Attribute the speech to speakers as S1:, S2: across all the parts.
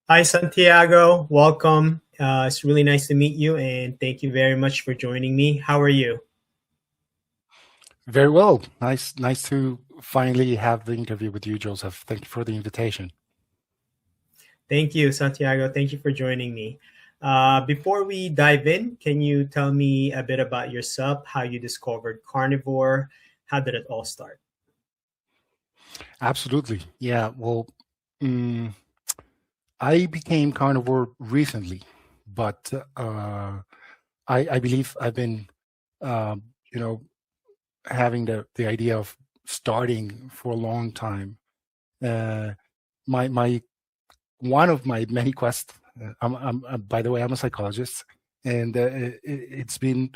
S1: Hi, Santiago. Welcome. It's really nice to meet you, and thank you very much for joining me. How are you?
S2: Very well. Nice to finally have the interview with you, Joseph. Thank you for the invitation.
S1: Thank you, Santiago. Thank you for joining me. Before we dive in, can you tell me a bit about yourself, how you discovered carnivore? How did it all start?
S2: Absolutely. Yeah. Well, mm, I became carnivore recently, but I believe I've been, um, you know, having the idea of starting for a long time. Uh, my one of my many quests. By the way, I'm a psychologist, and it's been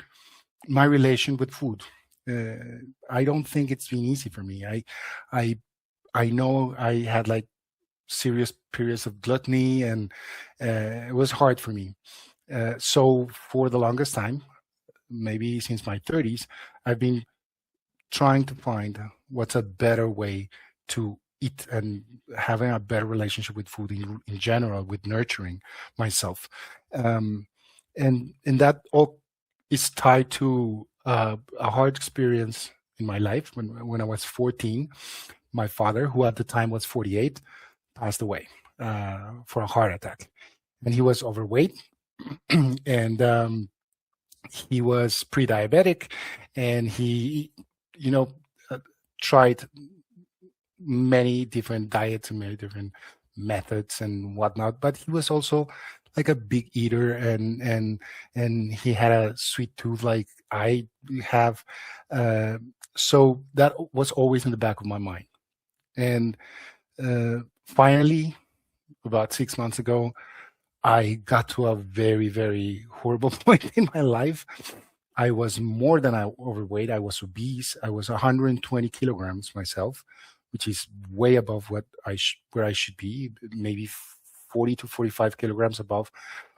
S2: my relation with food. I don't think it's been easy for me. I, I know I had like serious periods of gluttony, and it was hard for me. So for the longest time, maybe since my 30s, I've been trying to find what's a better way to eat and having a better relationship with food in general, with nurturing myself. Um, and that all is tied to a hard experience in my life when I was 14. My father, who at the time was 48, passed away for a heart attack. And he was overweight and he was pre-diabetic, and he, you know, uh, tried many different diets and many different methods and whatnot. But he was also like a big eater, and he had a sweet tooth like I have. Uh, so that was always in the back of my mind. And finally, about 6 months ago, I got to a very, very horrible point in my life. I was more than overweight. I was obese. I was 120 kilograms myself, which is way above where I should be, maybe 40 to 45 kilograms above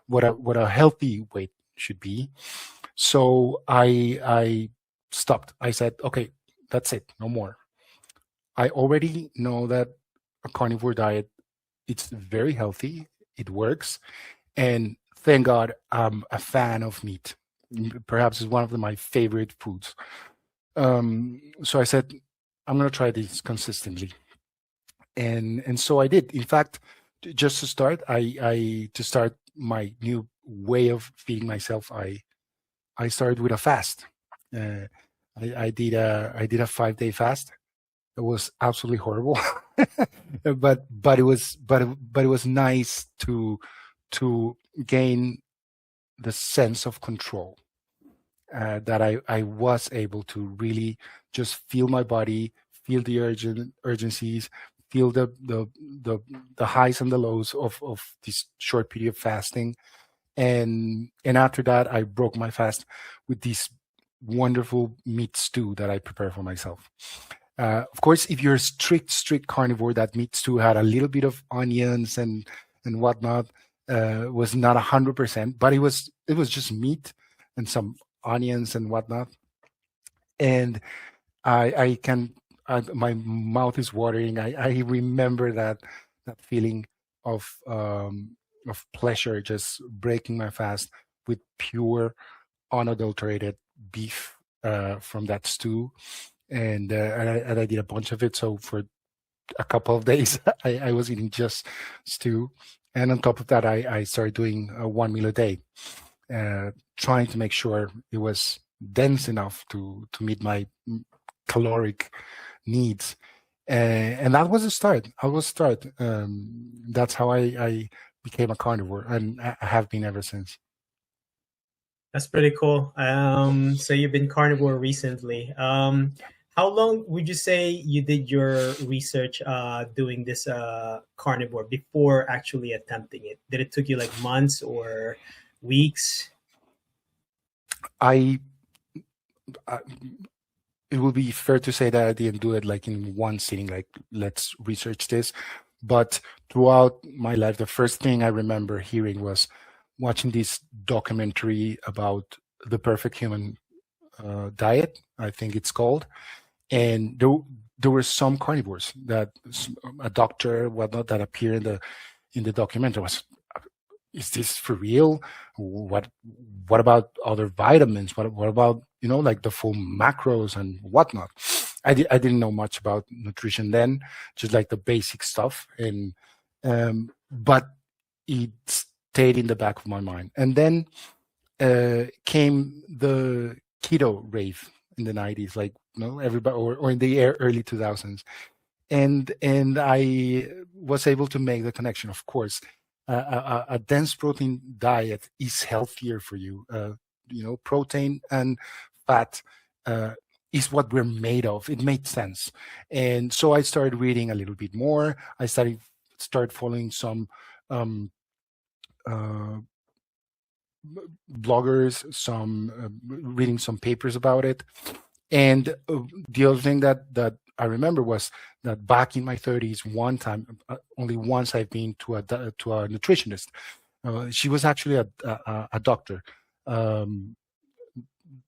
S2: what a healthy weight should be. So I stopped. I said, okay, that's it, no more. I already know that a carnivore diet, it's very healthy. It works. And thank God I'm a fan of meat. Perhaps it's one of my favorite foods. So I said, I'm going to try this consistently. And so I did. In fact, just to start, to start my new way of feeding myself, I started with a fast. Uh, I did a 5-day fast. It was absolutely horrible, but it was nice to gain the sense of control, that I was able to really just feel my body, feel the urgencies, feel the the highs and the lows of this short period of fasting. And after that, I broke my fast with this wonderful meat stew that I prepare for myself. Of course, if you're a strict carnivore, that meat stew had a little bit of onions and whatnot. Was not 100%, but it was just meat and some onions and whatnot. And I can, my mouth is watering. I remember that feeling of pleasure, just breaking my fast with pure, unadulterated beef from that stew. And I did a bunch of it. So for a couple of days, I was eating just stew. And on top of that, I started doing one meal a day, trying to make sure it was dense enough to meet my caloric needs. And that was the start. I was start. That's how I became a carnivore, and I have been ever since.
S1: That's pretty cool. So you've been carnivore recently. How long would you say you did your research doing this carnivore before actually attempting it? Did it took you like months or weeks?
S2: I, I it would be fair to say that I didn't do it like in one sitting, like let's research this. But throughout my life, the first thing I remember hearing was watching this documentary about the perfect human diet, I think it's called. And there were some carnivores that a doctor, whatnot, that appear in in the documentary was, is this for real? What about other vitamins? What about, like the full macros and whatnot? I didn't know much about nutrition then, just like the basic stuff. And but it stayed in the back of my mind. And then came the keto rave in the 90s, like, everybody, or in the early 2000s. And I was able to make the connection. Of course, a dense protein diet is healthier for you. Protein and fat is what we're made of. It made sense. And so I started reading a little bit more. I started following some bloggers, reading some papers about it. And the other thing that I remember was that back in my 30s, one time, only once, I've been to a nutritionist. She was actually a doctor.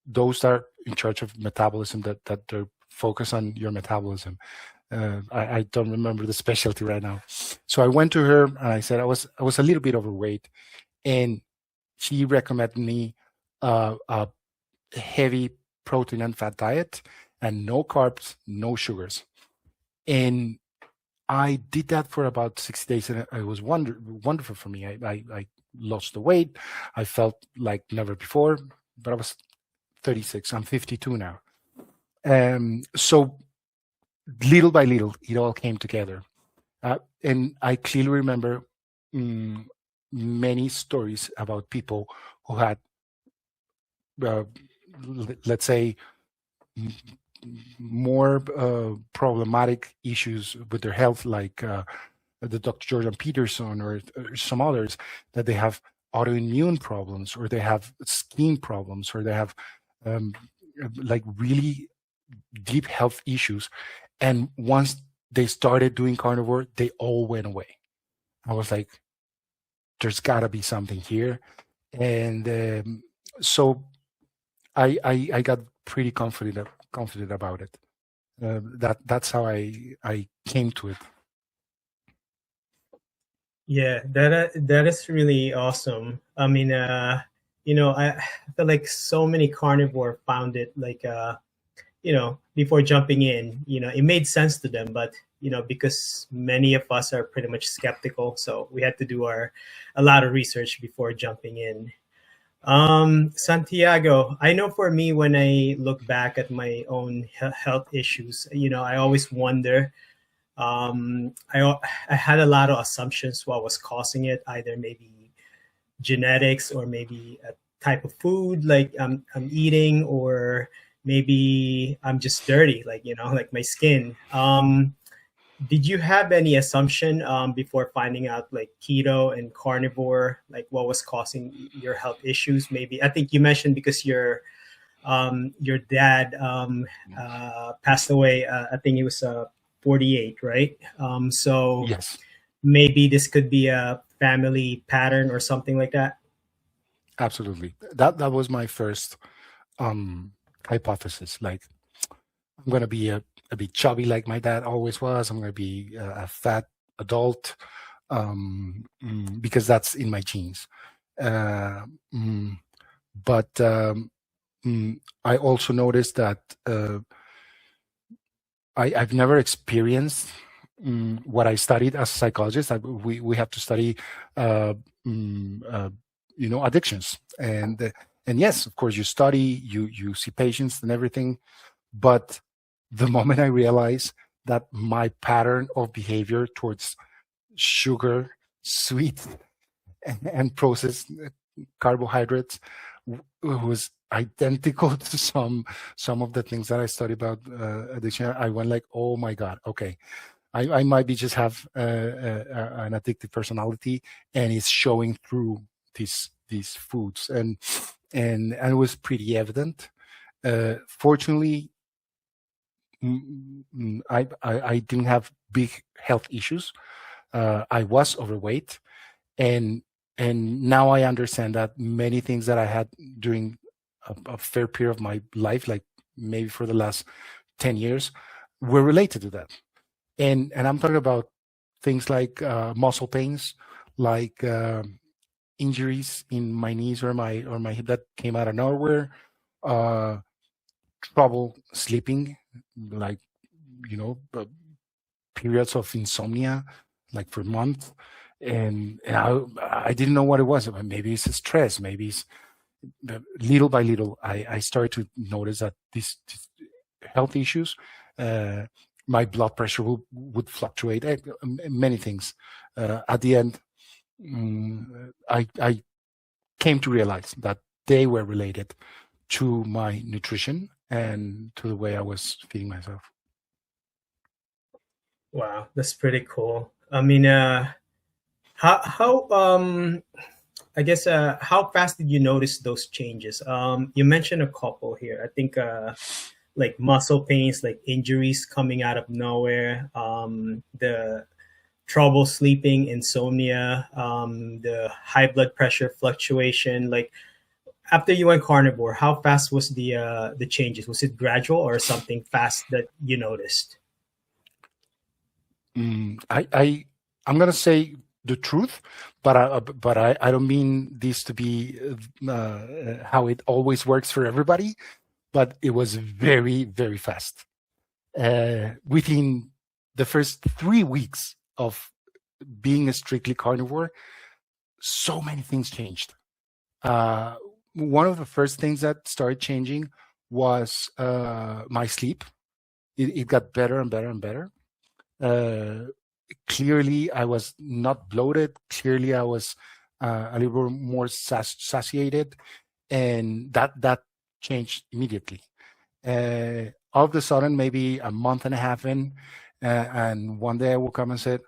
S2: Those that are in charge of metabolism, that they're focused on your metabolism. I don't remember the specialty right now. So I went to her and I said I was a little bit overweight, and she recommended me a heavy protein and fat diet and no carbs, no sugars. And I did that for about 60 days, and it was wonderful for me. I lost the weight. I felt like never before, but I was 36. I'm 52 now. So little by little, it all came together. And I clearly remember many stories about people who had, let's say, more problematic issues with their health, like the Dr. Jordan Peterson or some others, that they have autoimmune problems, or they have skin problems, or they have like really deep health issues. And once they started doing carnivore, they all went away. I was like, there's got to be something here. And so I got pretty confident about it. That's how I came to it.
S1: Yeah, that is really awesome. I mean, I feel like so many carnivore found it like before jumping in, it made sense to them, but because many of us are pretty much skeptical, so we had to do a lot of research before jumping in. Santiago, I know for me, when I look back at my own health issues, I always wonder. I had a lot of assumptions what was causing it, either maybe genetics or maybe a type of food like I'm eating, or maybe I'm just dirty, like like my skin. Did you have any assumption before finding out like keto and carnivore, like what was causing your health issues? Maybe I think you mentioned because your dad passed away. I think he was 48, right? So
S2: Yes,
S1: maybe this could be a family pattern or something like that.
S2: absolutely. That was my first hypothesis. Like, I'm going to be a bit chubby like my dad always was. I'm going to be a fat adult because that's in my genes. But I also noticed that I've never experienced what I studied as a psychologist. We have to study, addictions, and yes, of course, you study, you see patients and everything, but the moment I realized that my pattern of behavior towards sugar, sweet, and processed carbohydrates was identical to some of the things that I studied about addiction, I went like, oh my God, okay, I might be just have an addictive personality, and it's showing through these foods, and it was pretty evident. Fortunately, I didn't have big health issues. I was overweight, and now I understand that many things that I had during a fair period of my life, like maybe for the last 10 years, were related to that. And I'm talking about things like muscle pains, like injuries in my knees or my hip that came out of nowhere, uh, trouble sleeping, like periods of insomnia, like for months, and I didn't know what it was. Maybe it's stress. Maybe it's little by little. I started to notice that these health issues. My blood pressure would fluctuate. Many things. At the end, I came to realize that they were related to my nutrition and to the way I was feeding myself.
S1: Wow, that's pretty cool. I mean, how I guess how fast did you notice those changes? You mentioned a couple here. I think like muscle pains, like injuries coming out of nowhere, the trouble sleeping, insomnia, the high blood pressure fluctuation. Like after you went carnivore, how fast was the changes? Was it gradual or something fast that you noticed?
S2: I'm gonna say the truth, but I don't mean this to be how it always works for everybody. But it was very, very fast. Within the first 3 weeks of being a strictly carnivore, so many things changed. One of the first things that started changing was my sleep. It got better and better and better. Clearly, I was not bloated. Clearly, I was a little more satiated, and that changed immediately. All of a sudden, maybe a month and a half in, and one day I woke up and said,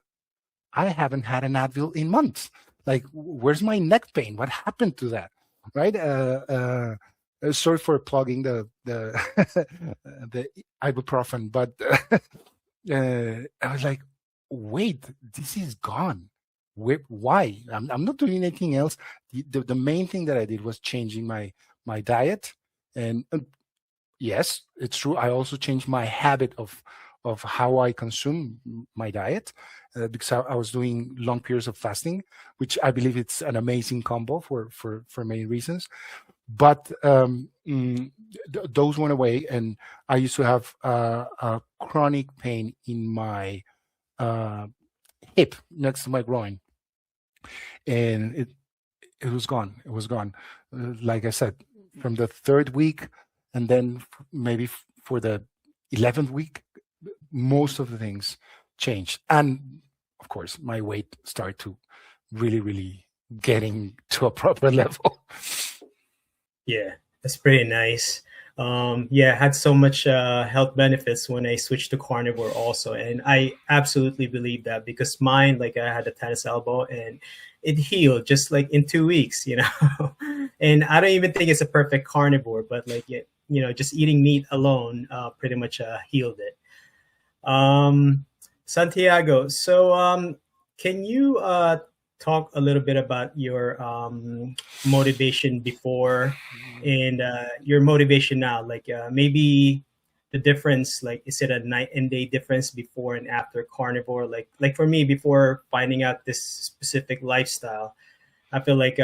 S2: I haven't had an Advil in months. Like, where's my neck pain? What happened to that? Right? Sorry for plugging the the ibuprofen, but I was like, wait, this is gone. Why? I'm not doing anything else. The main thing that I did was changing my diet, and yes, it's true. I also changed my habit of how I consume my diet because I was doing long periods of fasting, which I believe it's an amazing combo for many reasons. But those went away, and I used to have a chronic pain in my hip next to my groin, and it was gone. It was gone. Like I said, from the third week, and then maybe for the 11th week, most of the things changed, and of course, my weight started to really getting to a proper level.
S1: Yeah, that's pretty nice. Yeah, I had so much health benefits when I switched to carnivore also, and I absolutely believe that because mine, like I had a tennis elbow, and it healed just like in 2 weeks, you know. And I don't even think it's a perfect carnivore, but like it, you know, just eating meat alone pretty much healed it. Um, Santiago, so can you talk a little bit about your motivation before and your motivation now? Like maybe the difference, like is it a night and day difference before and after carnivore? Like for me, before finding out this specific lifestyle, I feel like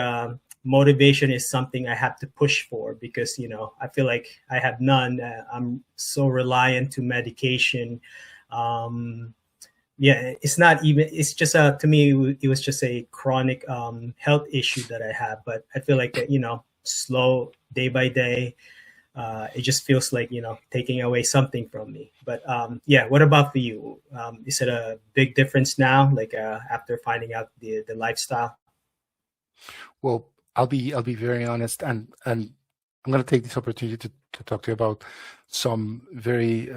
S1: motivation is something I have to push for because you know I feel like I have none. I'm so reliant to medication. Um, yeah, it's not even. It's just to me, it was just a chronic health issue that I have. But I feel like you know, slow day by day. It just feels like you know taking away something from me. But yeah, what about for you? Is it a big difference now, like after finding out the lifestyle?
S2: Well, I'll be very honest, and I'm going to take this opportunity to talk to you about some very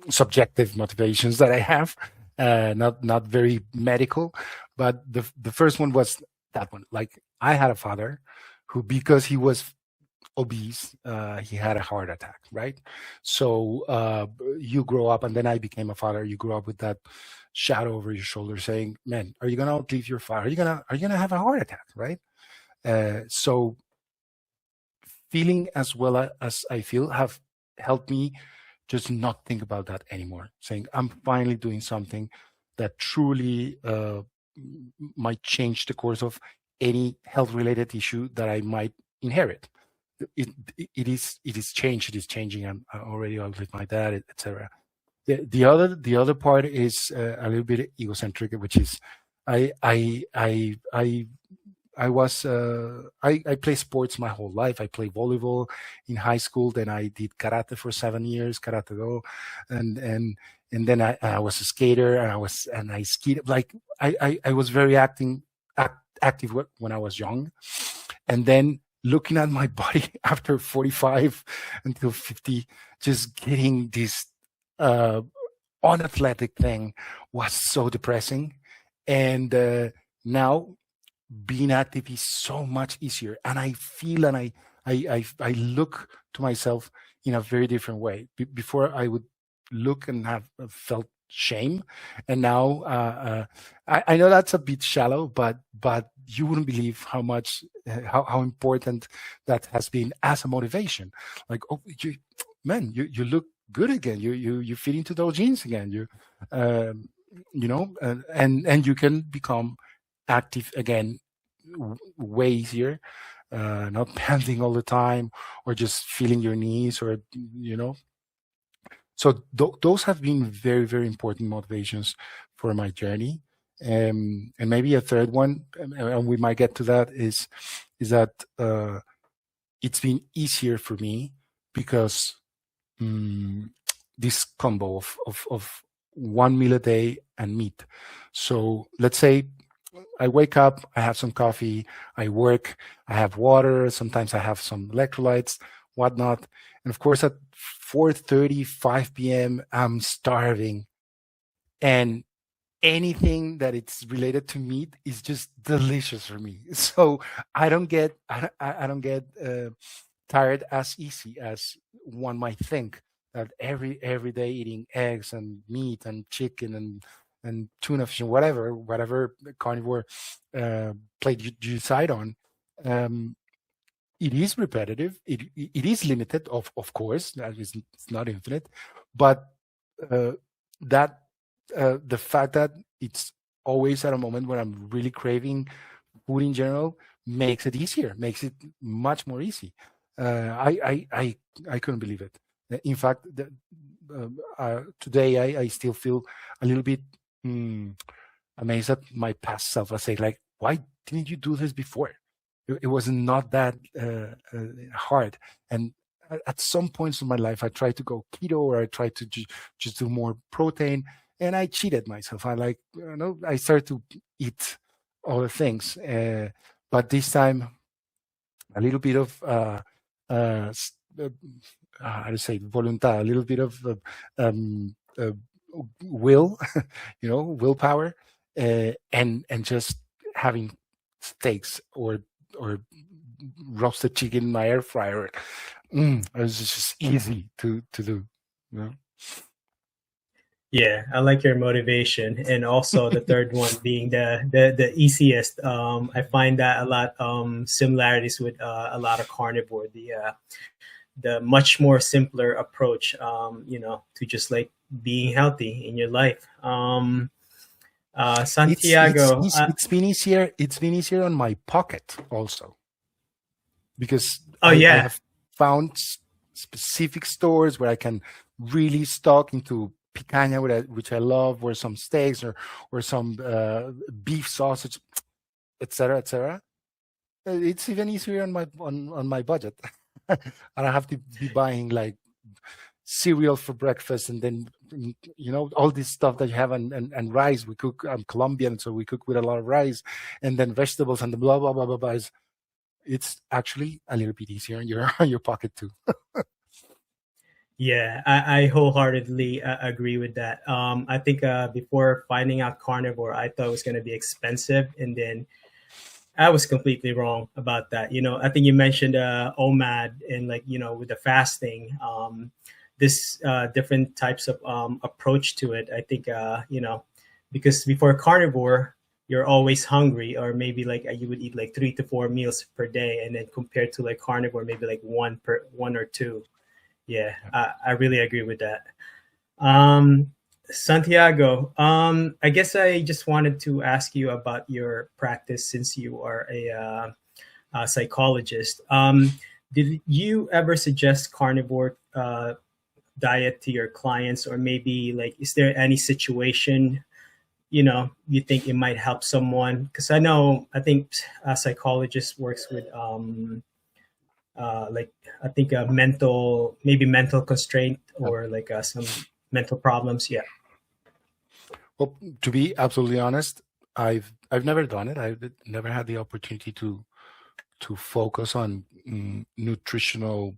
S2: subjective motivations that I have, not very medical, but the first one was that one. Like I had a father who, because he was obese, he had a heart attack, right? So you grow up, and then I became a father. You grow up with that shadow over your shoulder, saying, "Man, are you gonna outlive your father? Are you gonna have a heart attack?" Right? So feeling as well as I feel have helped me just not think about that anymore. Saying I'm finally doing something that truly might change the course of any health related issue that I might inherit. It is changed. It is changing. I'm already with my dad, etc. The other part is a little bit egocentric, which is I I I I I play sports my whole life. I played volleyball in high school. Then I did karate for 7 years, karate do, and then I was a skater, and I skied. Like I was very active when I was young, and then looking at my body after 45 until 50, just getting this unathletic thing was so depressing. And now being active is so much easier, and I feel and I look to myself in a very different way. Before I would look and have felt shame, and now I know that's a bit shallow, but you wouldn't believe how much how important that has been as a motivation. Like, oh, you look good again. You fit into those jeans again. And you can become active again way easier, not panting all the time or just feeling your knees, or so those have been very, very important motivations for my journey. And maybe a third one, and we might get to that, is that it's been easier for me because this combo of 1 meal a day and meat. So let's say I wake up, I have some coffee, I work, I have water, sometimes I have some electrolytes, whatnot. And of course, at 4:30, 5 p.m., I'm starving. And anything that it's related to meat is just delicious for me. So I don't get tired as easy as one might think, that every day eating eggs and meat and chicken and tuna fish and whatever carnivore plate you decide on. It is repetitive. It is limited, of course. It's not infinite, but that the fact that it's always at a moment when I'm really craving food in general makes it easier, makes it much more easy. I couldn't believe it. In fact, today I still feel a little bit amazed at my past self. I say, like, why didn't you do this before? It was not that hard. And at some points in my life, I tried to go keto, or I tried to just do more protein, and I cheated myself. I started to eat other things, but this time a little bit of how to say, voluntad, a little bit of will, willpower, and just having steaks or roasted chicken in my air fryer. It was just easy to do.
S1: Yeah, I like your motivation, and also the third one being the easiest. I find that a lot similarities with a lot of carnivore. The much more simpler approach, to just like being healthy in your life. Santiago,
S2: it's been easier. It's been easier on my pocket also, because I have found specific stores where I can really stock into picanha, which I love, or some steaks, or some beef sausage, etc., etc. It's even easier on my budget. I don't have to be buying like cereal for breakfast, and then all this stuff that you have, and rice. We cook. I'm Colombian, so we cook with a lot of rice, and then vegetables, and the blah blah blah blah blah. It's actually a little bit easier in your pocket too.
S1: Yeah, I wholeheartedly agree with that. I think before finding out carnivore, I thought it was going to be expensive, and then I was completely wrong about that. I think you mentioned OMAD, and with the fasting, this different types of approach to it. I think because before carnivore, you're always hungry, or maybe like you would eat like 3 to 4 meals per day, and then compared to like carnivore, maybe like one or two. Yeah, I really agree with that. Santiago, I guess I just wanted to ask you about your practice since you are a psychologist. Did you ever suggest carnivore diet to your clients, or maybe like, is there any situation you think it might help someone? Because I think a psychologist works with like I think a mental constraint
S2: Yeah.
S1: or like some mental problems. Yeah.
S2: Well, to be absolutely honest, I've never done it. I've never had the opportunity to focus on nutritional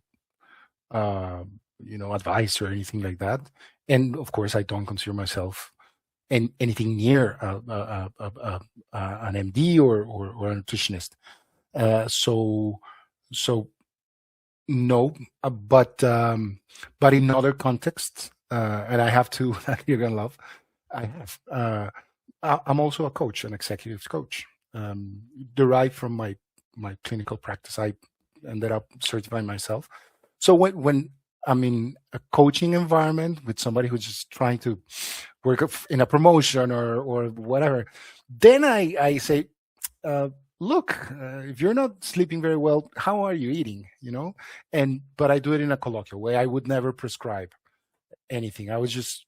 S2: advice or anything like that. And of course, I don't consider myself anything near an MD or a nutritionist. So no, but in other contexts, and I have to that you're gonna love. I have. I'm also a coach, an executive coach, derived from my clinical practice. I ended up certifying myself. So when I'm in a coaching environment with somebody who's just trying to work in a promotion or whatever, then I say, look, if you're not sleeping very well, how are you eating? But I do it in a colloquial way. I would never prescribe anything. I would just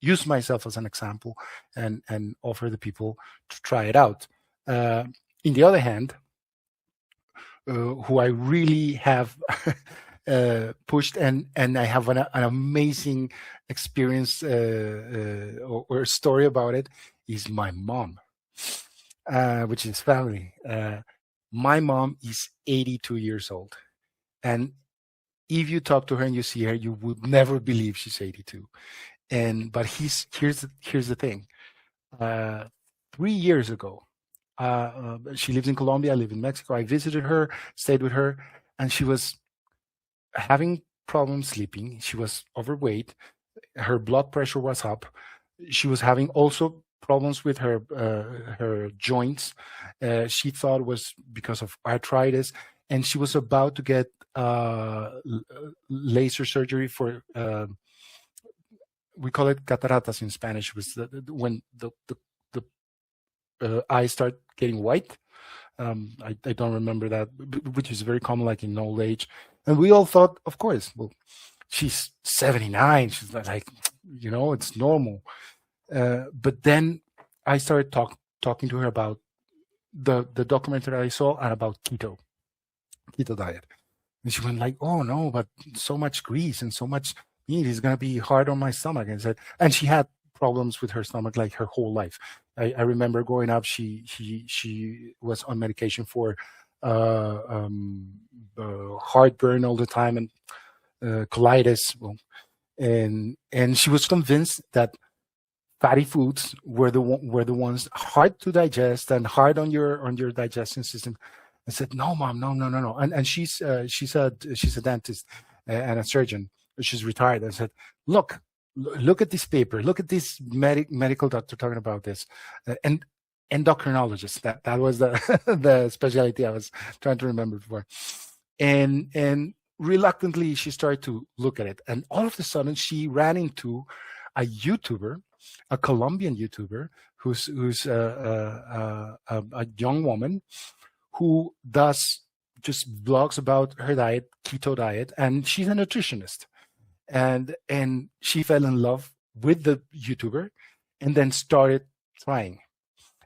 S2: use myself as an example and offer the people to try it out. In the other hand, who I really have pushed and I have an amazing experience or story about it is my mom, which is family. My mom is 82 years old, and if you talk to her and you see her, you would never believe she's 82. But here's the thing. 3 years ago, she lives in Colombia. I live in Mexico. I visited her, stayed with her, and she was having problems sleeping. She was overweight. Her blood pressure was up. She was having also problems with her joints. She thought it was because of arthritis, and she was about to get laser surgery for we call it cataratas in Spanish. Was when the eyes start getting white. I don't remember that, which is very common, like in old age. And we all thought, of course, well, she's 79. She's like, it's normal. But then I started talking to her about the documentary I saw and about keto diet. And she went like, oh no, but so much grease and so much meat is going to be hard on my stomach. And she had problems with her stomach like her whole life. I remember growing up, she was on medication for heartburn all the time and colitis. And she was convinced that fatty foods were the ones hard to digest and hard on your digestion system. I said, no, Mom, no. And she's a dentist and a surgeon. She's retired. I said, look at this paper. Look at this medical doctor talking about this. And endocrinologist. That was the specialty I was trying to remember before. And reluctantly, she started to look at it. And all of a sudden, she ran into a YouTuber, a Colombian YouTuber, who's a young woman who does just blogs about her diet, keto diet, and she's a nutritionist. And she fell in love with the YouTuber and then started trying.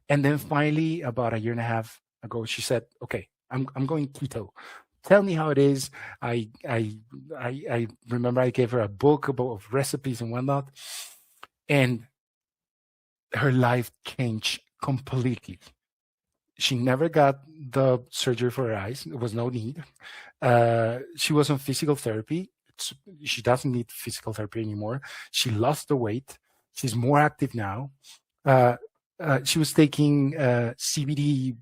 S2: And then finally, about a year and a half ago, she said, okay, I'm going keto. Tell me how it is. I remember I gave her a book of recipes and whatnot. And her life changed completely. She never got the surgery for her eyes. There was no need. She was on physical therapy. She doesn't need physical therapy anymore. She lost the weight. She's more active now. She was taking CBD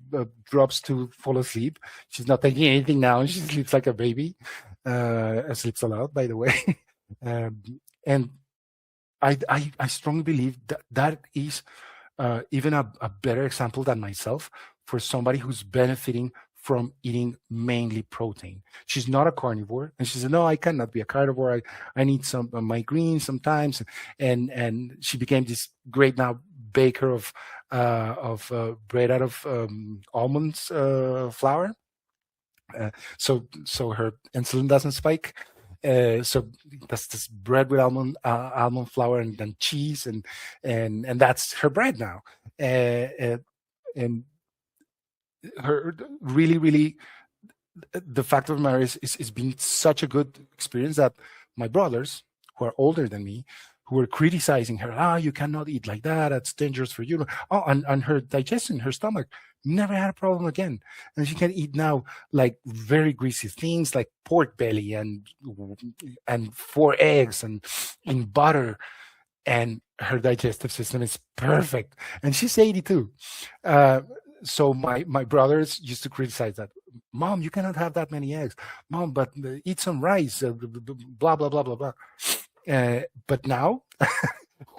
S2: drops to fall asleep. She's not taking anything now. She sleeps like a baby. Sleeps a lot, by the way. And I strongly believe that is even a better example than myself for somebody who's benefiting from eating mainly protein. She's not a carnivore, and she said, "No, I cannot be a carnivore. I need some of my greens sometimes." And she became this great now baker of bread out of almonds flour. So her insulin doesn't spike. So that's this bread with almond flour and then cheese and that's her bread now. And her really the fact of the matter is been such a good experience that my brothers, who are older than me, who were criticizing her, you cannot eat like that, that's dangerous for you. And her digestion, her stomach never had a problem again. And she can eat now like very greasy things like pork belly and 4 eggs and butter, and her digestive system is perfect. And she's 82. So my brothers used to criticize that. Mom, you cannot have that many eggs. Mom, but eat some rice, blah, blah, blah, blah, blah. But now,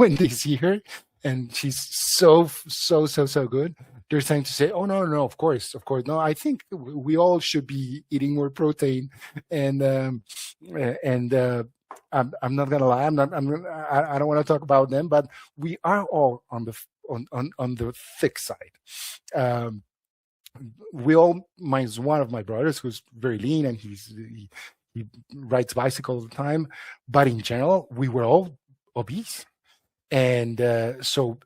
S2: when they see her and she's so good, they're starting to say, "Oh no, of course, no. I think we all should be eating more protein." And I'm not gonna lie, I don't want to talk about them, but we are all on the thick side. We all, minus one of my brothers who's very lean and he rides bicycle all the time, but in general we were all obese. And so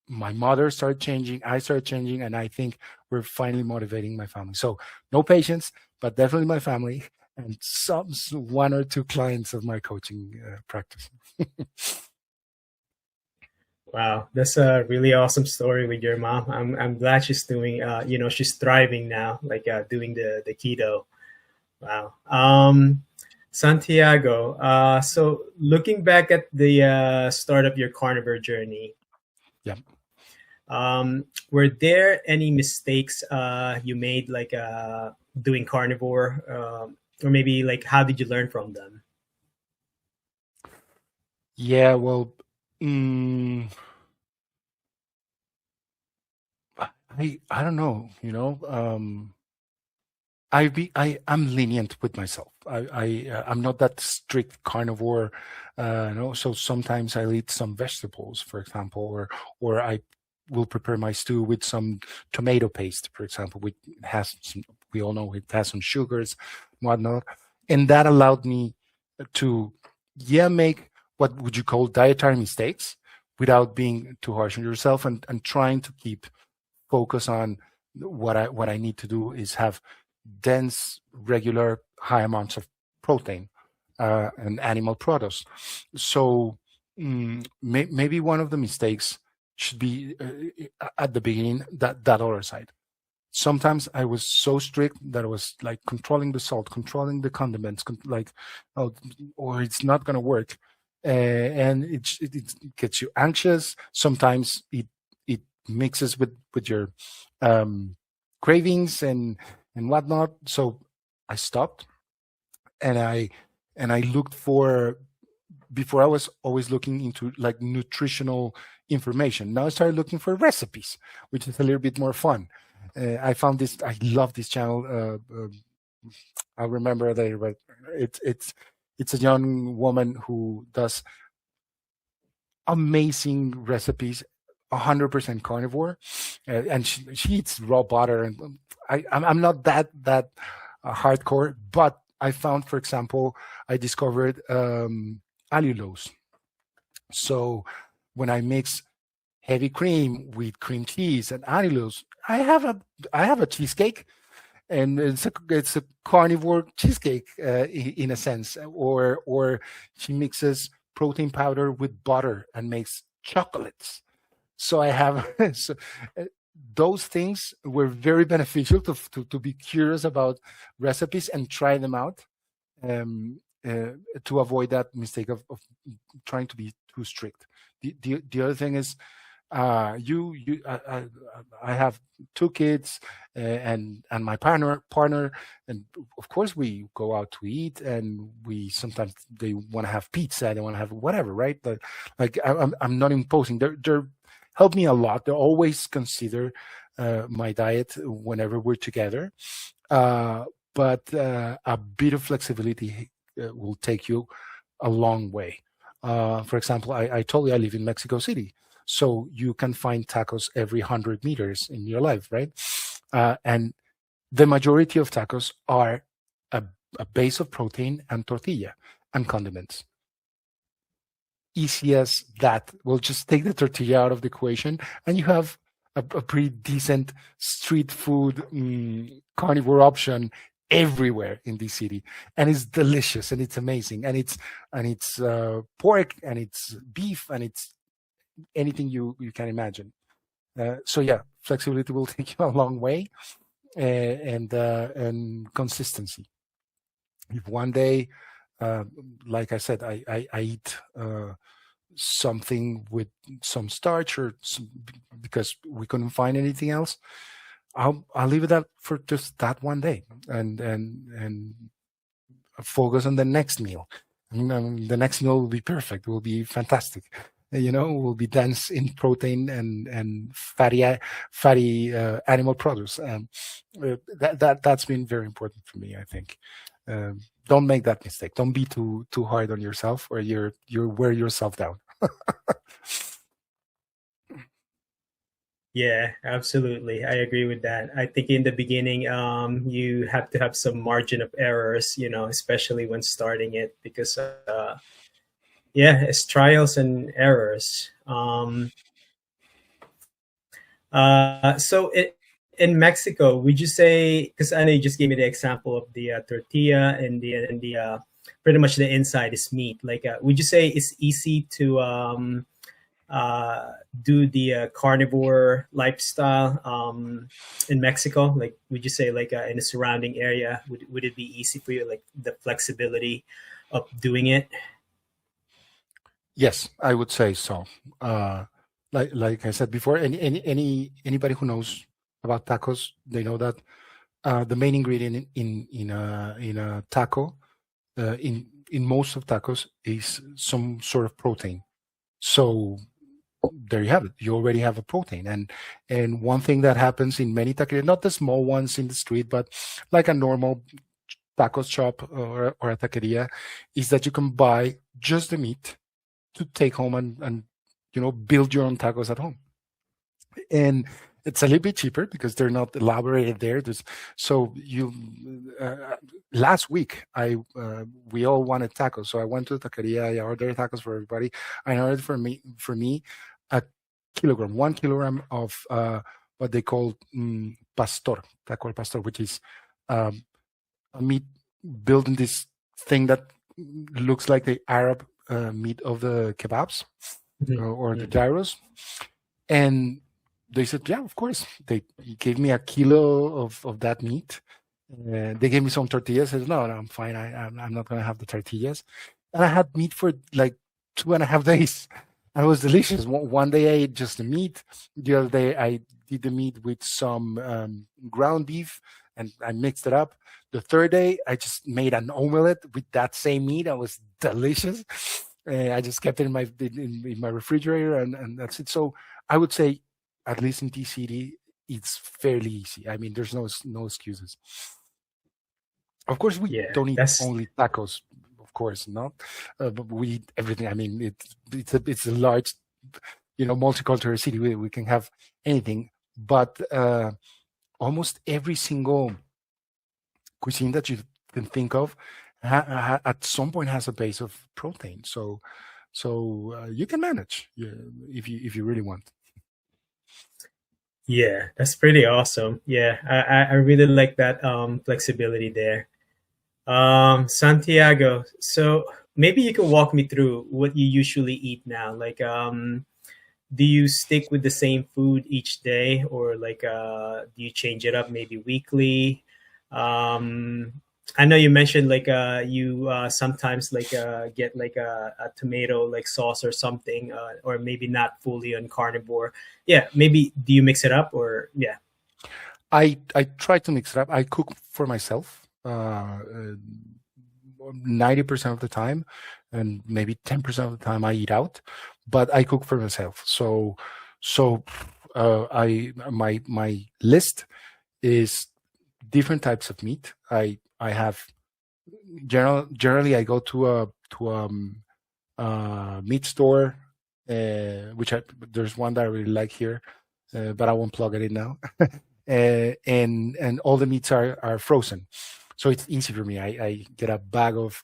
S2: my mother started changing, I started changing, and I think we're finally motivating my family. So no patients, but definitely my family and one or two clients of my coaching practice.
S1: Wow, that's a really awesome story with your mom. I'm glad she's doing, she's thriving now, like doing the keto. Wow. Santiago, so looking back at the start of your carnivore journey,
S2: Yeah.
S1: Were there any mistakes you made, like doing carnivore, or maybe like how did you learn from them?
S2: Yeah, well, I don't know, I'm lenient with myself. I'm not that strict carnivore, so sometimes I'll eat some vegetables, for example, or I will prepare my stew with some tomato paste, for example, which has some, we all know it has some sugars, whatnot, and that allowed me to make what would you call dietary mistakes without being too harsh on yourself, and trying to keep focus on what I need to do is have dense, regular, high amounts of protein and animal products. So maybe one of the mistakes should be at the beginning that other side. Sometimes I was so strict that I was like controlling the salt, controlling the condiments, or it's not going to work, and it gets you anxious. Sometimes it mixes with your cravings and whatnot. So I stopped, and I looked for. Before I was always looking into like nutritional information. Now I started looking for recipes, which is a little bit more fun. I found this. I love this channel. I remember that, but it's a young woman who does amazing recipes, 100% carnivore, and she eats raw butter. And I'm not that hardcore, but I found, for example, I discovered allulose. So when I mix heavy cream with cream cheese and allulose, I have a cheesecake, and it's a carnivore cheesecake in a sense. Or she mixes protein powder with butter and makes chocolates. So I have those things were very beneficial to be curious about recipes and try them out, to avoid that mistake of trying to be too strict. The other thing is, I have 2 kids and my partner, and of course we go out to eat, and we sometimes they want to have pizza, they want to have whatever, right? But like I'm not imposing. They're helped me a lot. They always consider my diet whenever we're together. But a bit of flexibility will take you a long way. For example, I told you I live in Mexico City, so you can find tacos every 100 meters in your life, right? And the majority of tacos are a base of protein and tortilla and condiments. Easy as that. We'll just take the tortilla out of the equation, and you have a pretty decent street food carnivore option everywhere in this city, and it's delicious and it's amazing, and it's pork and it's beef and it's anything you can imagine. So yeah, flexibility will take you a long way, and consistency. If one day, like I said, I eat something with some starch or because we couldn't find anything else, I'll leave it up for just that one day and focus on the next meal. And the next meal will be perfect. It will be fantastic. Will be dense in protein and fatty animal produce. That's been very important for me, I think. Don't make that mistake. Don't be too hard on yourself, or you wear yourself down.
S1: Yeah, absolutely. I agree with that. I think in the beginning, you have to have some margin of errors, especially when starting it, because yeah, it's trials and errors. So in Mexico, would you say, because I know you just gave me the example of the tortilla and the pretty much the inside is meat. Like, would you say it's easy to do the carnivore lifestyle in Mexico? Like, would you say like in the surrounding area, would it be easy for you, like the flexibility of doing it?
S2: Yes, I would say so. Like I said before, anybody who knows about tacos, they know that the main ingredient in a taco, in most of tacos, is some sort of protein. So there you have it. You already have a protein, and one thing that happens in many taquerias, not the small ones in the street, but like a normal taco shop or a taqueria, is that you can buy just the meat to take home and build your own tacos at home. And it's a little bit cheaper because they're not elaborated there. So last week we all wanted tacos, so I went to the taqueria. I ordered tacos for everybody. I ordered for me 1 kilogram of what they call pastor, taco al pastor, which is a meat built in this thing that looks like the Arab meat of the kebabs or the gyros. And they said, yeah, of course. They gave me a kilo of that meat. They gave me some tortillas. I said, no, I'm fine. I'm not going to have the tortillas. And I had meat for like 2.5 days. And it was delicious. One day I ate just the meat. The other day I did the meat with some ground beef, and I mixed it up. The third day I just made an omelette with that same meat. It was delicious. I just kept it in my refrigerator, and that's it. So I would say, at least in TCD, it's fairly easy. I mean, there's no excuses. Of course, we don't eat only tacos. Of course, not. But we eat everything. I mean, it's a large, multicultural city. We can have anything, but almost every single cuisine that you can think of at some point has a base of protein. So you can manage if you really want.
S1: Yeah, that's pretty awesome. Yeah, I really like that flexibility there. Santiago, so maybe you can walk me through what you usually eat now. Like, do you stick with the same food each day, or like do you change it up maybe weekly? I know you mentioned like you sometimes like get like a tomato like sauce or something, or maybe not fully on carnivore. Yeah, maybe do you mix it up, or yeah?
S2: I try to mix it up. I cook for myself 90% of the time, and maybe 10% of the time I eat out, but I cook for myself. So So my list is different types of meat. I have generally I go to a meat store, which there's one that I really like here, but I won't plug it in now. And all the meats are frozen, so it's easy for me. I get a bag of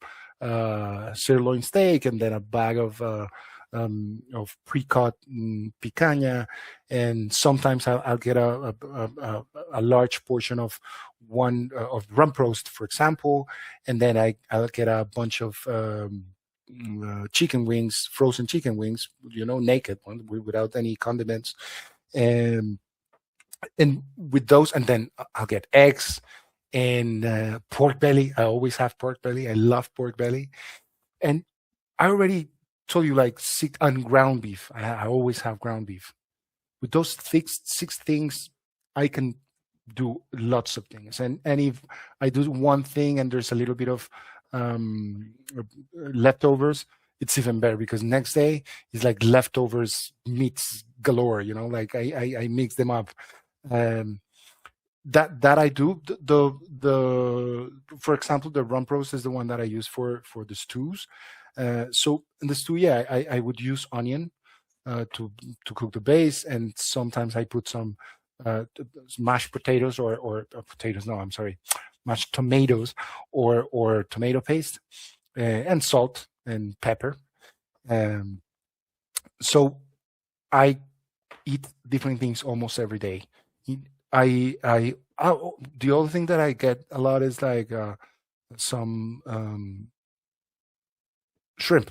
S2: sirloin steak, and then a bag of pre-cut picanha, and sometimes I'll get a large portion of one of rump roast, for example, and then I'll get a bunch of chicken wings, frozen chicken wings, naked one without any condiments, and with those, and then I'll get eggs and pork belly. I always have pork belly. I love pork belly, and I already told you, like, and ground beef. I always have ground beef. With those six things, I can do lots of things. And if I do one thing and there's a little bit of leftovers, it's even better, because next day is like leftovers meats galore. Like I mix them up. That I do. The for example, the rump roast is the one that I use for the stews. So in the stew, yeah, I would use onion to cook the base, and sometimes I put some mashed potatoes or potatoes. No, I'm sorry, mashed tomatoes or tomato paste, and salt and pepper. So I eat different things almost every day. The other thing that I get a lot is like some shrimp.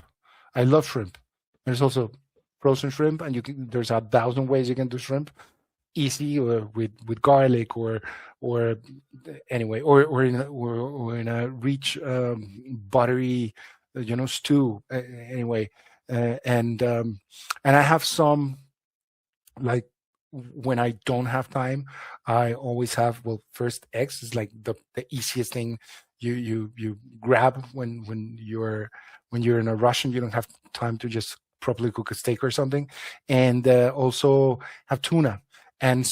S2: I love shrimp. There's also frozen shrimp, and there's 1,000 ways you can do shrimp. Easy, or with garlic, or anyway, or in a rich buttery stew, anyway. And I have some, like, when I don't have time, I always have, well, first, eggs is like the easiest thing you grab when you're in a rush and you don't have time to just properly cook a steak or something. And also have tuna and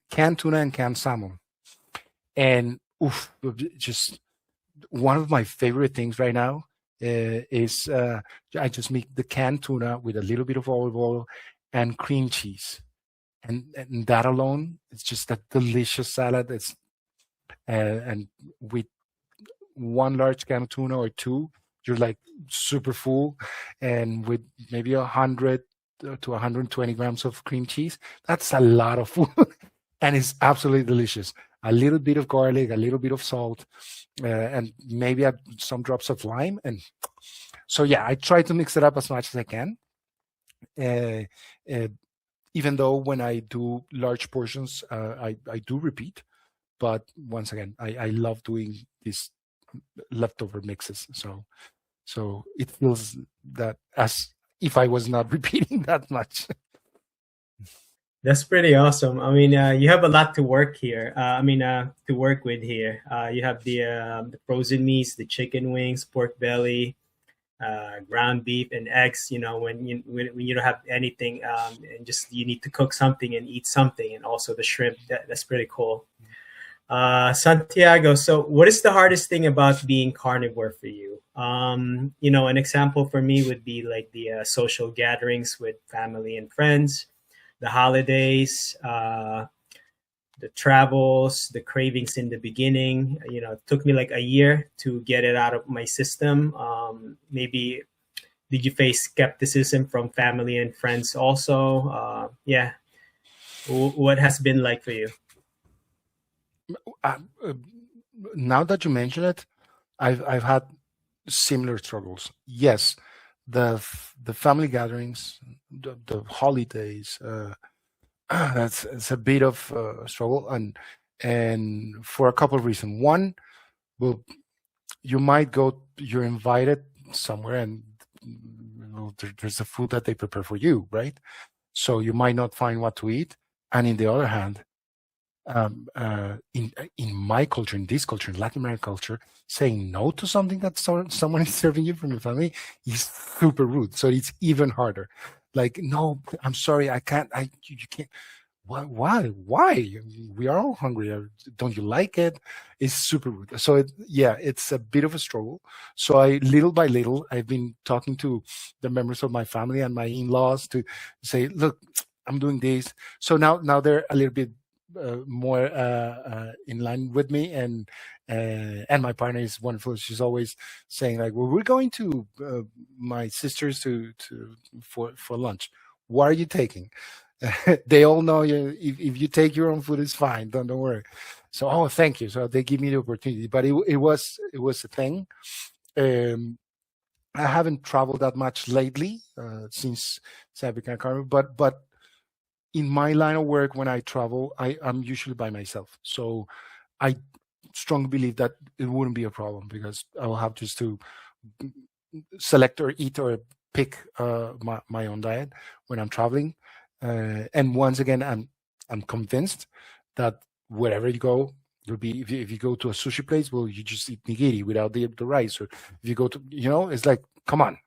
S2: canned tuna and canned salmon. And just one of my favorite things right now is I just make the canned tuna with a little bit of olive oil and cream cheese. And that alone, it's just a delicious salad. It's and with one large can of tuna or two, you're like super full, and with maybe 100 to 120 grams of cream cheese, that's a lot of food, and it's absolutely delicious. A little bit of garlic, a little bit of salt, and maybe some drops of lime, and so yeah, I try to mix it up as much as I can. Even though when I do large portions, I do repeat, but once again, I love doing these leftover mixes. So it feels that as if I was not repeating that much.
S1: That's pretty awesome. I mean, you have a lot to work here. To work with here. You have the frozen meats, the chicken wings, pork belly, ground beef, and eggs. When you don't have anything, and just you need to cook something and eat something, and also the shrimp. That's pretty cool. Santiago, so what is the hardest thing about being carnivore for you? An example for me would be like the social gatherings with family and friends, the holidays, the travels, the cravings in the beginning. It took me like a year to get it out of my system. Maybe did you face skepticism from family and friends also? Yeah. What has been like for you?
S2: Now that you mention it, I've had similar struggles. Yes, the family gatherings, the holidays, it's a bit of struggle, and for a couple of reasons. One, well, you're invited somewhere, and there's a food that they prepare for you, right? So you might not find what to eat. And in the other hand, in my culture, in this culture, in Latin American culture, saying no to something that someone is serving you from your family is super rude. So it's even harder. Like, no, I'm sorry, I can't. You can't. Why? We are all hungry. Don't you like it? It's super rude. So yeah, it's a bit of a struggle. So little by little, I've been talking to the members of my family and my in-laws to say, look, I'm doing this. So now they're a little bit more in line with me, and my partner is wonderful. She's always saying like, well, we're going to my sisters for lunch. What are you taking? They all know you. If you take your own food, it's fine. Don't worry. So, oh, thank you. So they give me the opportunity, but it was a thing. Um, I haven't traveled that much lately since I became a carnivore, but in my line of work, when I travel, I'm usually by myself. So I strongly believe that it wouldn't be a problem because I will have just to select or eat or pick my own diet when I'm traveling. And once again, I'm convinced that wherever you go, you'll be. If you go to a sushi place, well, you just eat nigiri without the rice. Or if you go to, it's like, come on.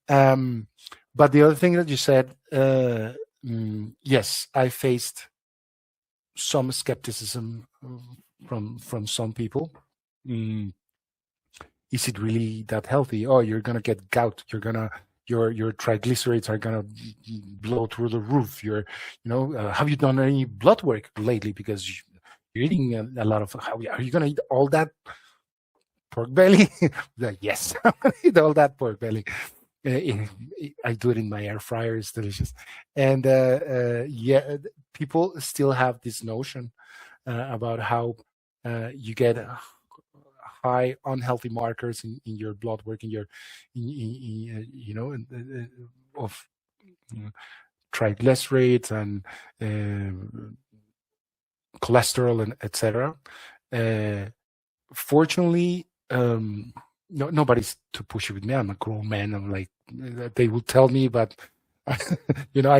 S2: But the other thing that you said, yes, I faced some skepticism from some people. Is it really that healthy? Oh, you're gonna get gout. Your triglycerides are gonna blow through the roof. Have you done any blood work lately? Because you're eating a lot of. Are you gonna eat all that pork belly? Like, yes, I'm gonna eat all that pork belly. I do it in my air fryer. It's delicious. And yeah, people still have this notion about how you get high unhealthy markers in your blood work, in your of triglycerides and cholesterol and etc. Fortunately, nobody's too pushy with me. I'm a grown man. I'm like, they will tell me, but I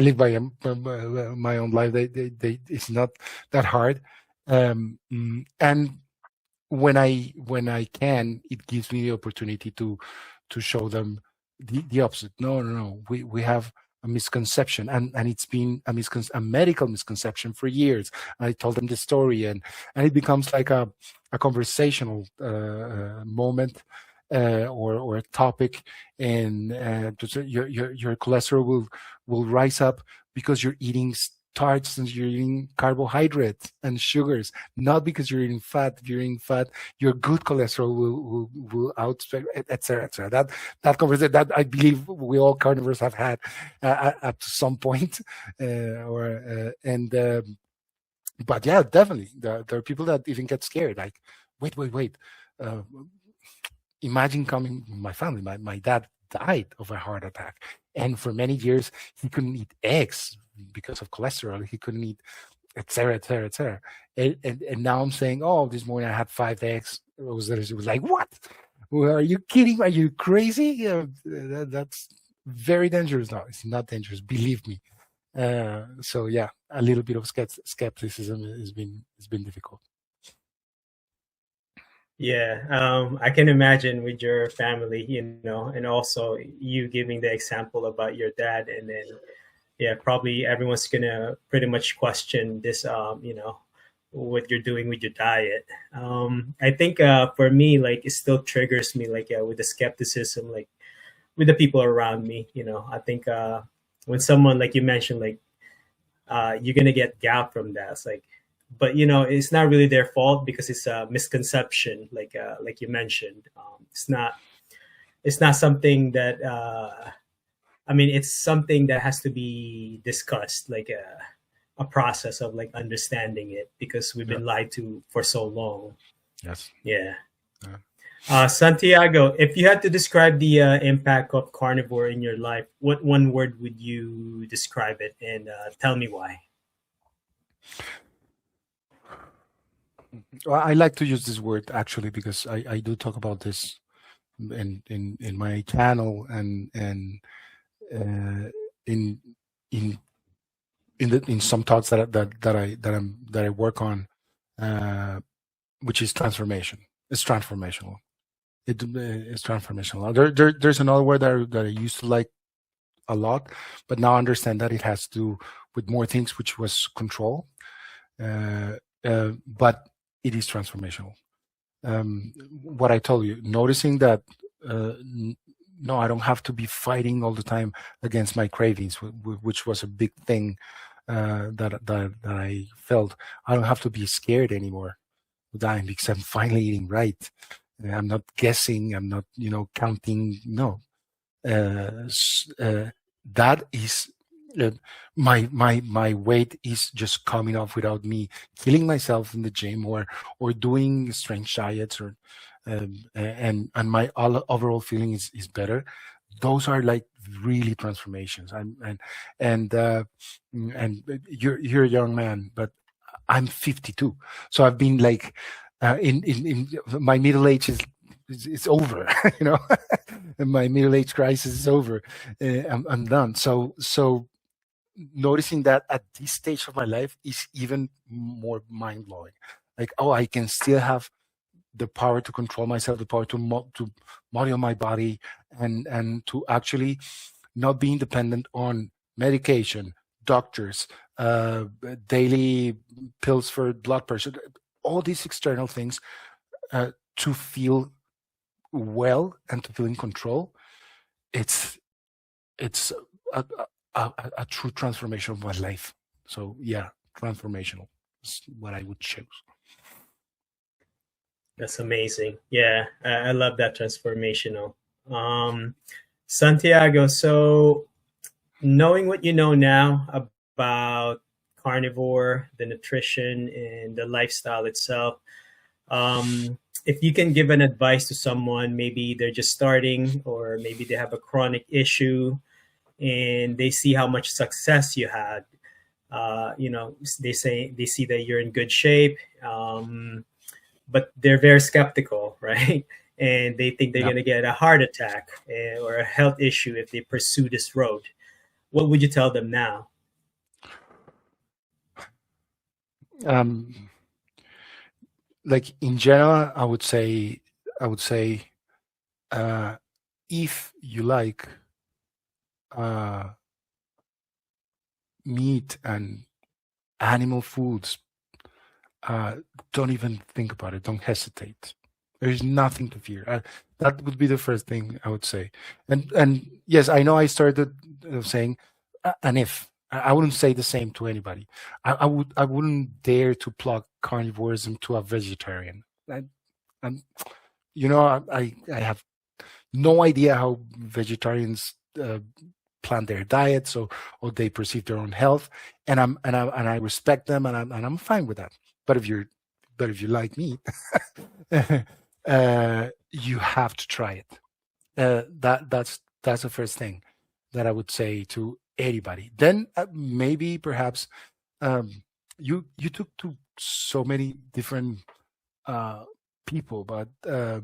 S2: live by my own life. It's not that hard. And when I can, it gives me the opportunity to show them the opposite. No. We have a misconception, and it's been a medical misconception for years. I told them the story, and it becomes like a conversational moment or a topic, and your cholesterol will rise up because you're eating starch and you're eating carbohydrates and sugars, not because you're eating fat. If you're eating fat, your good cholesterol will outspec, etc., etc. That conversation that I believe we all carnivores have had at some point, but yeah, definitely there are people that even get scared. Like, wait. Imagine coming my family. My dad died of a heart attack, and for many years he couldn't eat eggs because of cholesterol. He couldn't eat, etc., etc., etc. And now I'm saying, oh, this morning I had 5 eggs. It was like, what? Well, are you kidding? Are you crazy? That's very dangerous. No, it's not dangerous. Believe me. So yeah, a little bit of skepticism has been difficult.
S1: Yeah, I can imagine with your family, and also you giving the example about your dad, and then yeah, probably everyone's gonna pretty much question this, what you're doing with your diet. I think for me, like, it still triggers me, like, with the skepticism, like with the people around me. I think when someone, like you mentioned, like you're gonna get gout from that. It's like, but it's not really their fault because it's a misconception, like you mentioned. It's not something that it's something that has to be discussed, like a process of like understanding it, because we've been lied to for so long.
S2: Yes.
S1: Yeah. Santiago, if you had to describe the impact of carnivore in your life, what one word would you describe it, and tell me why?
S2: Well, I like to use this word actually because I do talk about this in my channel and in some talks that I work on, which is transformation. It's transformational. It's transformational. There's another word that I used to like a lot, but now I understand that it has to do with more things, which was control. But it is transformational. What I told you, noticing that no, I don't have to be fighting all the time against my cravings, which was a big thing that I felt. I don't have to be scared anymore of dying because I'm finally eating right. I'm not guessing. I'm not, counting. No, that is my weight is just coming off without me killing myself in the gym or doing strange diets or and my overall feeling is better. Those are like really transformations. And you're a young man, but I'm 52, so I've been like in my middle age is over. My middle age crisis is over. I'm done. So noticing that at this stage of my life is even more mind blowing. Like, oh, I can still have the power to control myself, the power to model my body, and to actually not being dependent on medication, doctors, daily pills for blood pressure, all these external things, to feel well and to feel in control. It's a true transformation of my life. So yeah, transformational is what I would choose.
S1: That's amazing. Yeah, I love that transformational. Santiago, so knowing what you know now about carnivore, the nutrition, and the lifestyle itself, if you can give an advice to someone, maybe they're just starting, or maybe they have a chronic issue, and they see how much success you had. They see that you're in good shape, but they're very skeptical, right? And they think they're going to get a heart attack or a health issue if they pursue this road. What would you tell them now?
S2: Like in general, I would say, if you like meat and animal foods, don't even think about it. Don't hesitate. There's nothing to fear. That would be the first thing I would say. And yes, I know I started saying, and if I wouldn't say the same to anybody. I wouldn't dare to plug carnivorism to a vegetarian. I have no idea how vegetarians plan their diets or they perceive their own health, and I respect them, and I'm fine with that. But if you like meat, you have to try it. That's the first thing that I would say to anybody. Then maybe perhaps you took to so many different people, but for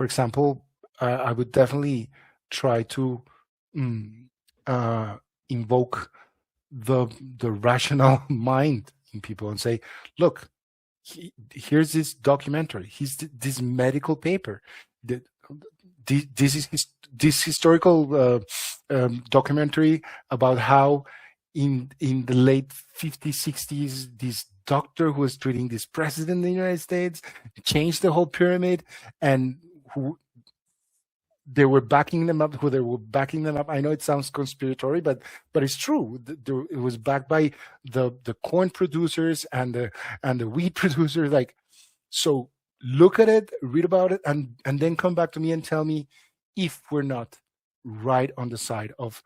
S2: example, I would definitely try to invoke the rational mind in people and say, look, here's this documentary, this medical paper, this is this historical documentary about how in the late 50s, 60s, this doctor who was treating this president in the United States changed the whole pyramid, and who they were backing them up. I know it sounds conspiratory, but it's true. It was backed by the corn producers and the wheat producers. Like, so look at it, read about it, and then come back to me and tell me if we're not right on the side of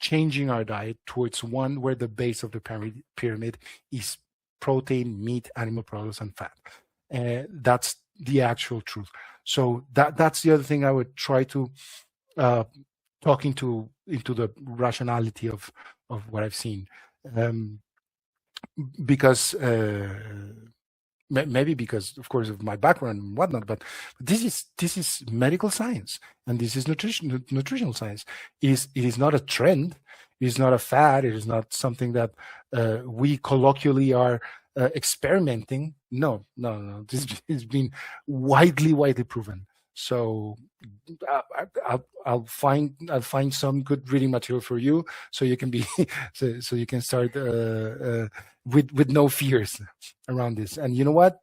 S2: changing our diet towards one where the base of the pyramid is protein, meat, animal products, and fat. That's the actual truth. So that's the other thing I would try to talk into the rationality of what I've seen, because maybe because, of course, of my background and whatnot, but this is medical science, and this is nutritional science. It is not a trend. It is not a fad. It is not something that we colloquially are experimenting. No. This has been widely proven. So I'll find some good reading material for you, so you can be so you can start with no fears around this. And you know what?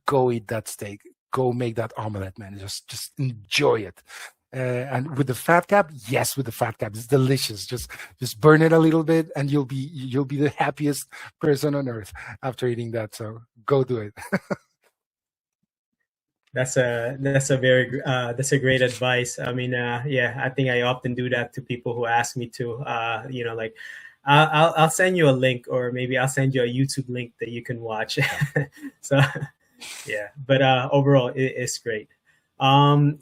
S2: Go eat that steak. Go make that omelet, man. Just enjoy it. And with the fat cap, yes, with the fat cap, it's delicious. Just burn it a little bit, and you'll be the happiest person on earth after eating that. So go do it.
S1: That's a very that's a great advice. I mean, yeah, I think I often do that to people who ask me to. Like I'll send you a link, or maybe I'll send you a YouTube link that you can watch. So yeah, but overall, it's great.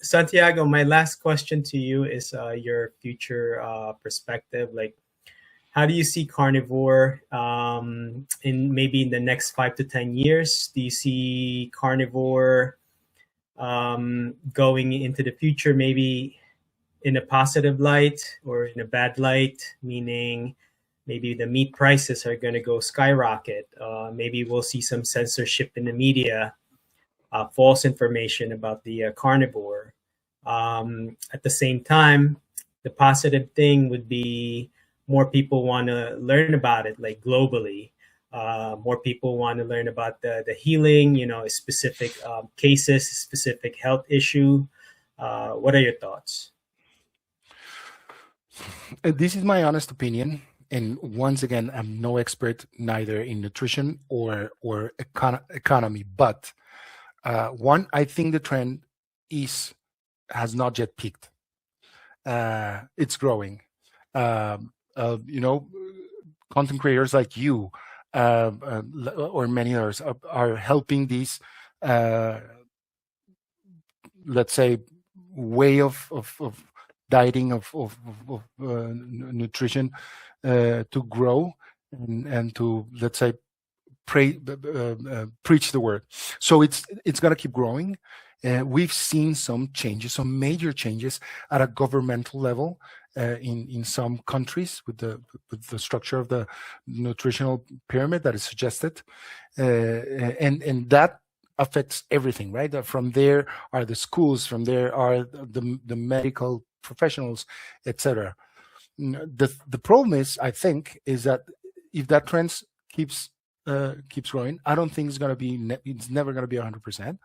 S1: Santiago, my last question to you is your future perspective. Like, how do you see carnivore in the next 5 to 10 years? Do you see carnivore going into the future, maybe in a positive light or in a bad light, meaning maybe the meat prices are going to go skyrocket. Maybe we'll see some censorship in the media, false information about the carnivore. At the same time, the positive thing would be more people want to learn about it, like globally. More people want to learn about the healing, specific cases, specific health issue. What are your thoughts?
S2: This is my honest opinion, and once again, I'm no expert neither in nutrition or economy. But one, I think the trend has not yet peaked. It's growing. Content creators like you or many others are helping these, let's say, way of dieting of nutrition to grow and to, let's say, preach the word. So it's going to keep growing. We've seen some changes, some major changes at a governmental level in some countries with the structure of the nutritional pyramid that is suggested, and that affects everything, right? From there are the schools, from there are the medical professionals, etc. The problem is, I think, is that if that trend keeps growing, I don't think it's going to be. It's never going to be 100%.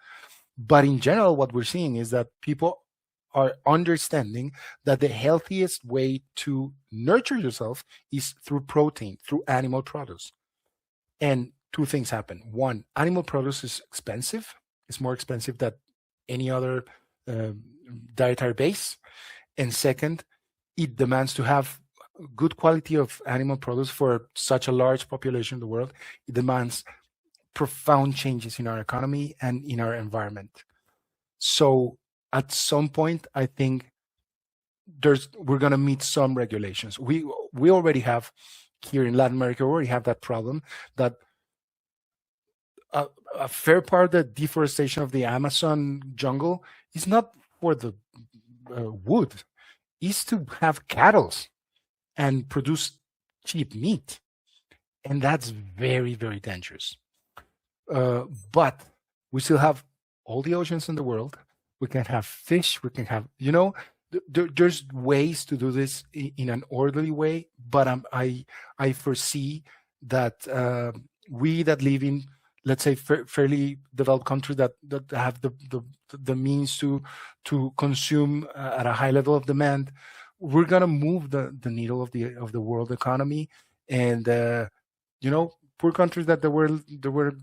S2: But in general, what we're seeing is that people are understanding that the healthiest way to nurture yourself is through protein, through animal produce. And two things happen. One, animal produce is expensive. It's more expensive than any other dietary base. And second, it demands to have good quality of animal produce for such a large population in the world. It demands profound changes in our economy and in our environment. So at some point, I think we're going to meet some regulations. We already have here in Latin America, we already have that problem that a fair part of the deforestation of the Amazon jungle is not for the wood, is to have cattle and produce cheap meat. And that's very, very dangerous. But we still have all the oceans in the world. We can have fish. We can have, there's ways to do this in an orderly way. But I foresee that we that live in, let's say, fairly developed countries that have the means to consume at a high level of demand, we're gonna move the needle of the world economy. And poor countries that they were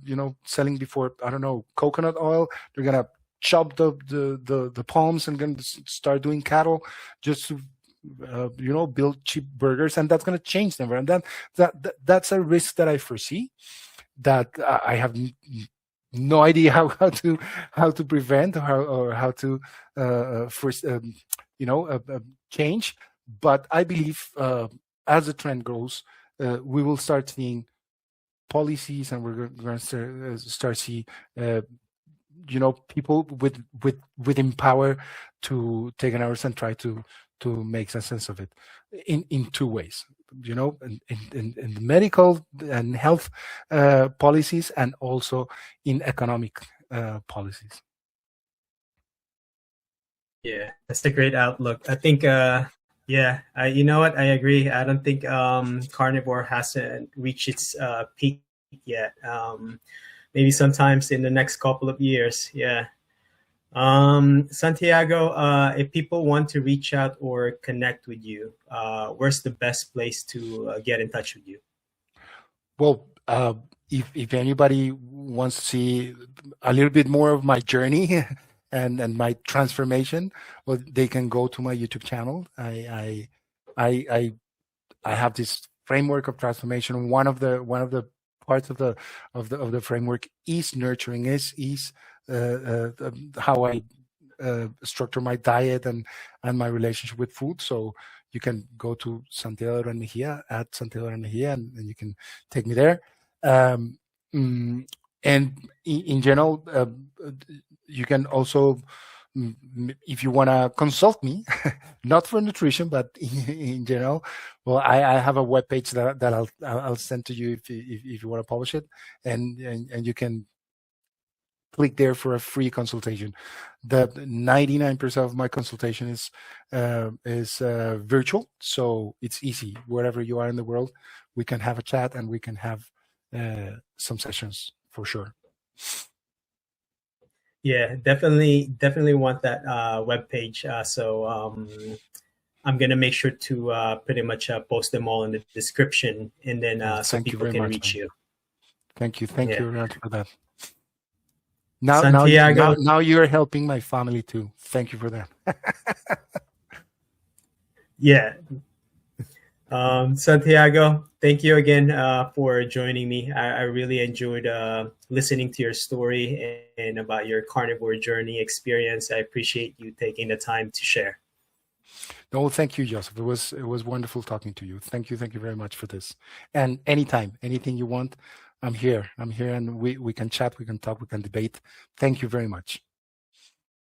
S2: selling before, I don't know, coconut oil, they're gonna chop the palms and gonna start doing cattle just to build cheap burgers, and that's gonna change them. And that's a risk that I foresee, that I have no idea how to prevent or how to change. But I believe as the trend grows, we will start seeing policies, and we're going to start see people with power to take an hours and try to make sense of it in two ways, in medical and health policies, and also in economic policies.
S1: Yeah, that's a great outlook. I think, yeah, you know what? I agree. I don't think carnivore hasn't reached its peak yet. Maybe sometimes in the next couple of years. Yeah. Santiago, if people want to reach out or connect with you, where's the best place to get in touch with you?
S2: Well, if anybody wants to see a little bit more of my journey and my transformation, well, they can go to my YouTube channel. I I I have this framework of transformation. One of the parts of the framework is nurturing, is how I structure my diet and my relationship with food. So you can go to Santiago and Mejia at Santiago and Mejia, and you can take me there. Um, mm, and in general, you can also, if you want to consult me, not for nutrition, but in general, well, I have a webpage that I'll send to you if you want to publish it, and you can click there for a free consultation. The 99% of my consultation is virtual, so it's easy. Wherever you are in the world, we can have a chat and we can have some sessions for sure.
S1: Yeah, definitely want that web page. So I'm gonna make sure to pretty much post them all in the description, and then so
S2: Thank you
S1: people
S2: very
S1: can
S2: much,
S1: reach
S2: man.
S1: you.
S2: Thank you
S1: Yeah,
S2: very much for that. Now, now, now,
S1: Santiago.
S2: now you're helping my family too. Thank you for that.
S1: Yeah, Santiago. Thank you again for joining me. I really enjoyed listening to your story and about your carnivore journey experience. I appreciate you taking the time to share.
S2: No, thank you, Joseph. It was wonderful talking to you. Thank you very much for this. And anytime, anything you want, I'm here. I'm here, and we can chat, we can talk, we can debate. Thank you very much.